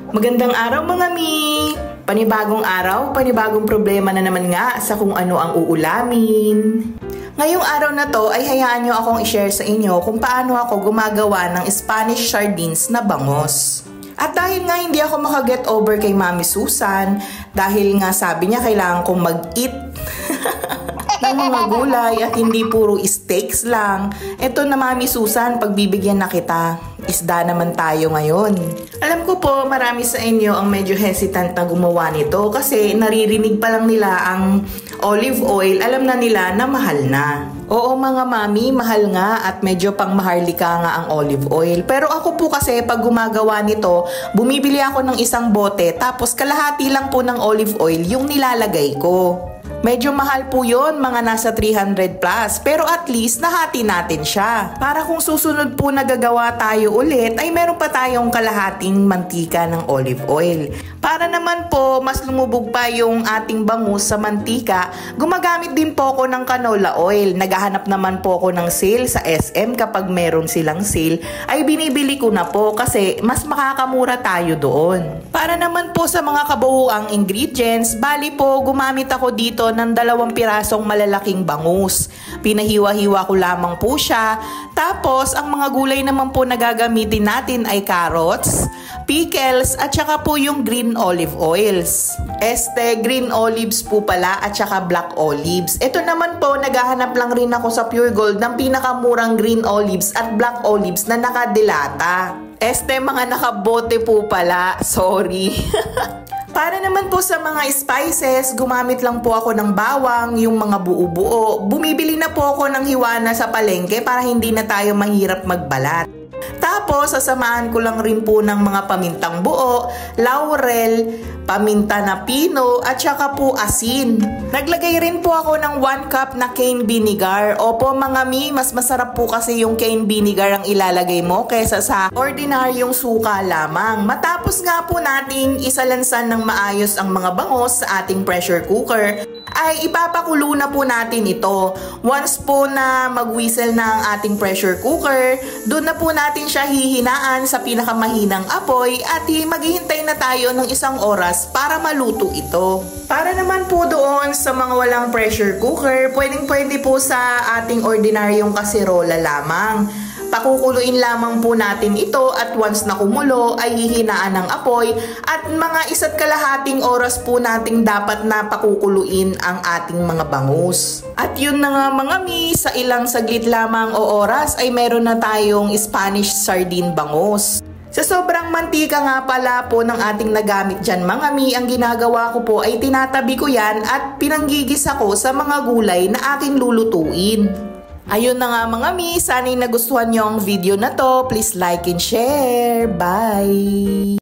Magandang araw mga mi! Panibagong araw, panibagong problema na naman nga sa kung ano ang uulamin. Ngayong araw na to ay hayaan nyo akong i-share sa inyo kung paano ako gumagawa ng Spanish sardines na bangos. At dahil nga hindi ako makaget over kay Mami Susan, dahil nga sabi niya kailangan kong mag-eat ng mga gulay at hindi puro steaks lang. Eto na Mami Susan, pagbibigyan na kita. Isda naman tayo ngayon. Alam ko po marami sa inyo ang medyo hesitant na gumawa nito kasi naririnig pa lang nila ang olive oil, alam na nila na mahal na. Oo mga mami, mahal nga at medyo pang maharlika nga ang olive oil. Pero ako po kasi pag gumagawa nito, bumibili ako ng isang bote tapos kalahati lang po ng olive oil yung nilalagay ko. Medyo mahal po yon, mga nasa 300 plus, pero at least nahati natin siya. Para kung susunod po na gagawa tayo ulit, ay meron pa tayong kalahating mantika ng olive oil. Para naman po mas lumubog pa yung ating bangus sa mantika, gumagamit din po ako ng canola oil. Naghahanap naman po ako ng sale sa SM kapag meron silang sale, ay binibili ko na po kasi mas makakamura tayo doon. Para naman po sa mga kabuuang ingredients, bali po gumamit ako dito ng 2 pirasong malalaking bangus. Pinahiwa-hiwa ko lamang po siya. Tapos, ang mga gulay naman po na gagamitin natin ay carrots, pickles, at saka po yung green olive oils. Green olives po pala at saka black olives. Ito naman po, naghahanap lang rin ako sa Pure Gold ng pinakamurang green olives at black olives na nakadilata. Mga nakabote po pala. Sorry. Para naman po sa mga spices, gumamit lang po ako ng bawang, yung mga buo-buo. Bumibili na po ako ng hiwana sa palengke para hindi na tayo mahirap magbalat. Tapos, sasamahan ko lang rin po ng mga pamintang buo, laurel, paminta na pino, at saka po asin. Naglagay rin po ako ng 1 cup na cane vinegar. Opo mga mi, mas masarap po kasi yung cane vinegar ang ilalagay mo kaysa sa ordinaryong suka lamang. Matapos nga po nating isalansan ng maayos ang mga bangos sa ating pressure cooker, ay ipapakulo na po natin ito. Once po na mag-whistle na ang ating pressure cooker, doon na po natin siya hihinaan sa pinakamahinang apoy at maghihintay na tayo ng 1 oras para maluto ito. Para naman po doon sa mga walang pressure cooker, pwedeng-pwede po sa ating ordinaryong kaserola lamang. Pakukuluin lamang po natin ito at once na kumulo ay hihinaan ng apoy at mga 1.5 oras po nating dapat na pakukuluin ang ating mga bangus. At yun na nga mga mi, sa ilang saglit lamang o oras ay meron na tayong Spanish sardine bangus. Sa sobrang mantika nga pala po ng ating nagamit dyan mga mi, ang ginagawa ko po ay tinatabi ko yan at pinanggigisa ko sa mga gulay na aking lulutuin. Ayun na nga mga mi, sana'y nagustuhan nyo ang video na to. Please like and share. Bye!